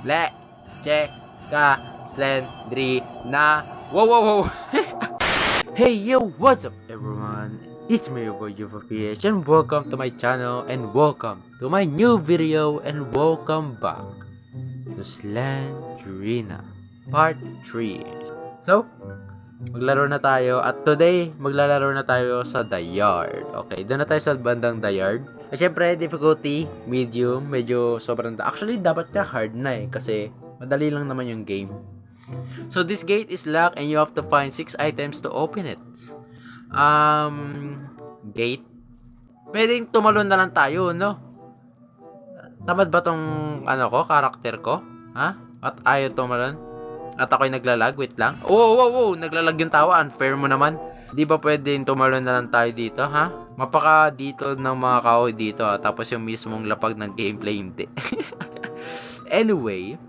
leche ka Slendrina. Wow, wow, wow. Hey, yo, what's up, everyone? It's me, your boy, PH, and welcome to my channel, and welcome to my new video, and welcome back to Slendrina Part 3. So, maglaro na tayo, at today, maglalaro na tayo sa The Yard. Okay, doon na tayo sa bandang The Yard. At syempre, difficulty, medium, medyo sobrang... Actually, dapat ka hard na kasi madali lang naman yung game. So, this gate is locked and you have to find 6 items to open it. Gate. Pwedeng tumalon na lang tayo, no? Tamad ba tong, karakter ko? Ha? At ayaw tumalon? At ako'y naglalag? Wait lang. Oh, naglalag yung tawa. Unfair mo naman. Di ba pwedeng tumalon na lang tayo dito, ha? Mapaka dito ng mga kahoy dito, ha? Tapos yung mismong lapag ng gameplay, hindi. Anyway,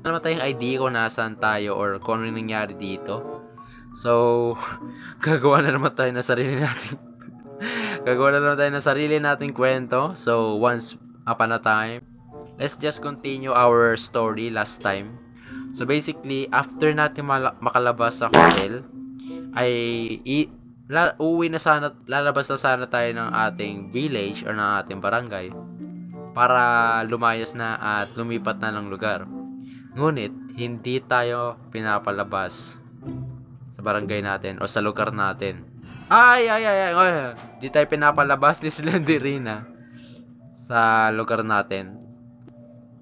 ano tayong idea kung nasaan tayo or kung ano nangyari dito. So, gagawa na naman tayo ng sarili natin. Gagawa na naman tayo ng sarili nating kwento. So, once upon a time, let's just continue our story last time. So, basically, after natin makalabas sa hotel, ay lalabas na sana tayo ng ating village or ng ating barangay para lumayas na at lumipat na ng lugar. Ngunit, hindi tayo pinapalabas sa barangay natin o sa lugar natin. Ay. Hindi tayo pinapalabas ni Slendrina sa lugar natin.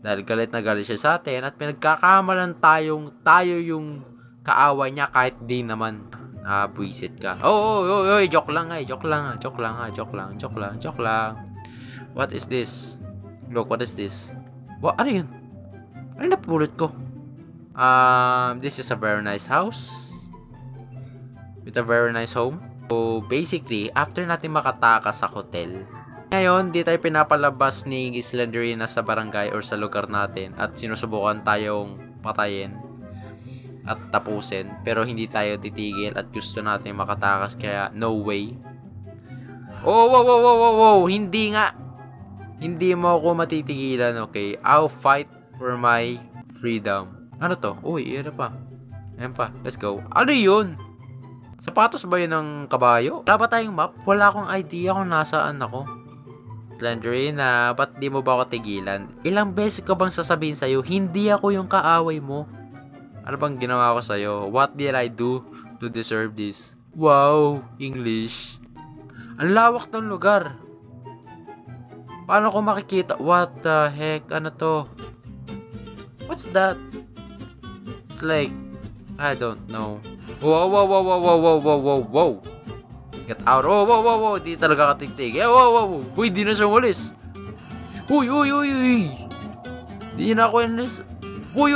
Dahil galit na galit siya sa atin at pinagkakamalan tayo yung kaaway niya kahit di naman. Buisit ka. Joke lang. What is this? Look, what is this? Ano yun? Ano napulot ko? This is a very nice house with a very nice home. So, basically, after natin makatakas sa hotel, ngayon, di tayo pinapalabas ni Slendrina sa barangay or sa lugar natin at sinusubukan tayong patayin at tapusin, pero hindi tayo titigil at gusto natin makatakas, kaya no way. Wow, hindi nga. Hindi mo ako matitigilan, okay? I'll fight for my freedom. Ano to? Uy, ano pa? Ayan pa, let's go. Ano yun? Sapatos ba yun ng kabayo? Wala ba tayong map? Wala akong idea kung nasaan ako. Slendrina, ba't di mo ba ako tigilan? Ilang beses ko bang sasabihin sa'yo, hindi ako yung kaaway mo? Ano bang ginawa ko sa'yo? What did I do to deserve this? Wow, English. Ang lawak ng lugar. Paano ko makikita? What the heck? Ano to? What's that? It's like, I don't know. Wow. Get out. Wow. Di talaga katigtig. Wow. Uy, di na siya umalis. Uy. Di na ako umalis. Uy.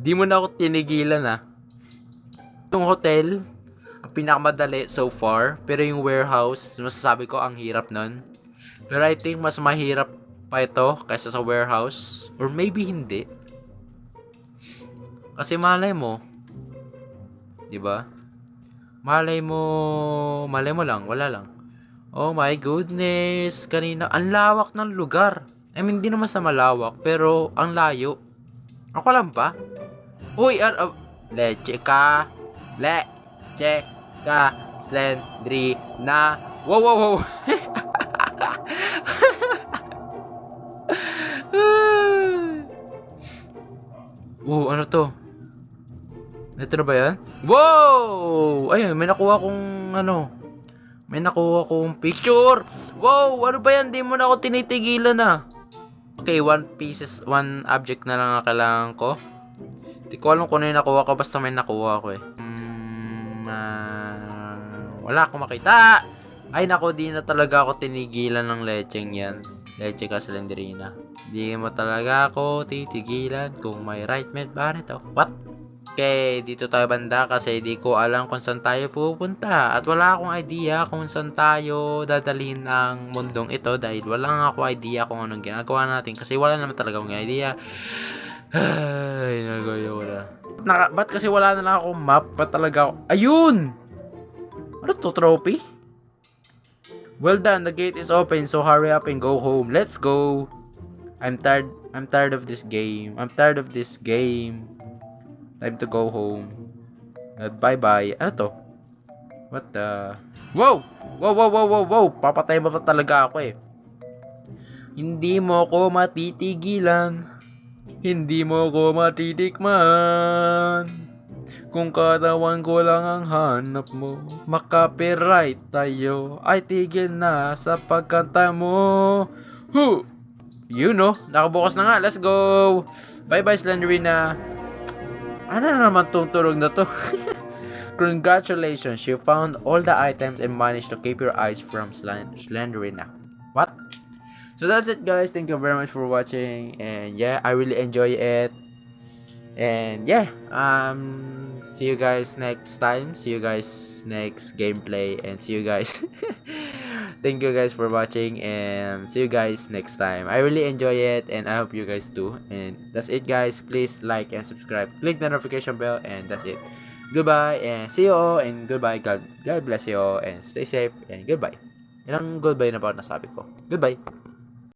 Di mo na ako tinigilan, ha. Yung hotel, ang pinakamadali so far, pero yung warehouse, masasabi ko ang hirap nun. Pero I think mas mahirap pa ito kaysa sa warehouse, or maybe hindi. Kasi malay mo, 'di ba? Malay mo lang, wala lang. Oh my goodness, kanina ang lawak ng lugar. I mean, hindi naman sa malawak, pero ang layo. Ako lang ba? Uy, leche ka Slendrina. Wow. Ano to? Ito na ba yan? Wow! Ayun, may nakuha kong picture. Wow! Ano ba yan? Di mo na ako tinitigilan, na. Okay, one object na lang ang kailangan ko. Di ko alam kung ano yung nakuha ko, basta may nakuha ko eh. Wala akong makita. Ay nako, di na talaga ako tinigilan ng lecheng yan. Leche ka Slendrina. Di mo talaga ako titigilan kung may right mate ba nito. What? Okay, dito tayo banda kasi di ko alam kung saan tayo pupunta. At wala akong idea kung saan tayo dadalhin ng mundong ito dahil wala nga ako idea kung anong ginagawa natin. Kasi wala naman talaga akong idea. Ay, nagayo na. Ba't kasi wala na lang akong map? Ba't talaga ako? Ayun! Ano to, trophy? Well done, the gate is open, so hurry up and go home. Let's go. I'm tired of this game. Time to go home. Bye-bye. Ano to? What the? Wow! Wow! Papatay ba talaga ako eh. Hindi mo ko matitigilan. Hindi mo ko matitikman. Kung katawan ko lang ang hanap mo, makapiright tayo. Ay tigil na sa pagkanta mo. Hu! You know, nakabukas na nga. Let's go! Bye-bye, Slenderina. Ano na naman tong tulog na to? Congratulations, you found all the items and managed to keep your eyes from Slenderina. What? So that's it, guys. Thank you very much for watching. And yeah, I really enjoy it. And yeah, see you guys next time. See you guys next gameplay. And see you guys. Thank you guys for watching. And see you guys next time. I really enjoy it. And I hope you guys do. And that's it, guys. Please like and subscribe. Click the notification bell. And that's it. Goodbye. And see you all. And goodbye. God bless you all. And stay safe. And goodbye. Ilang goodbye na pa nasabi ko. Goodbye.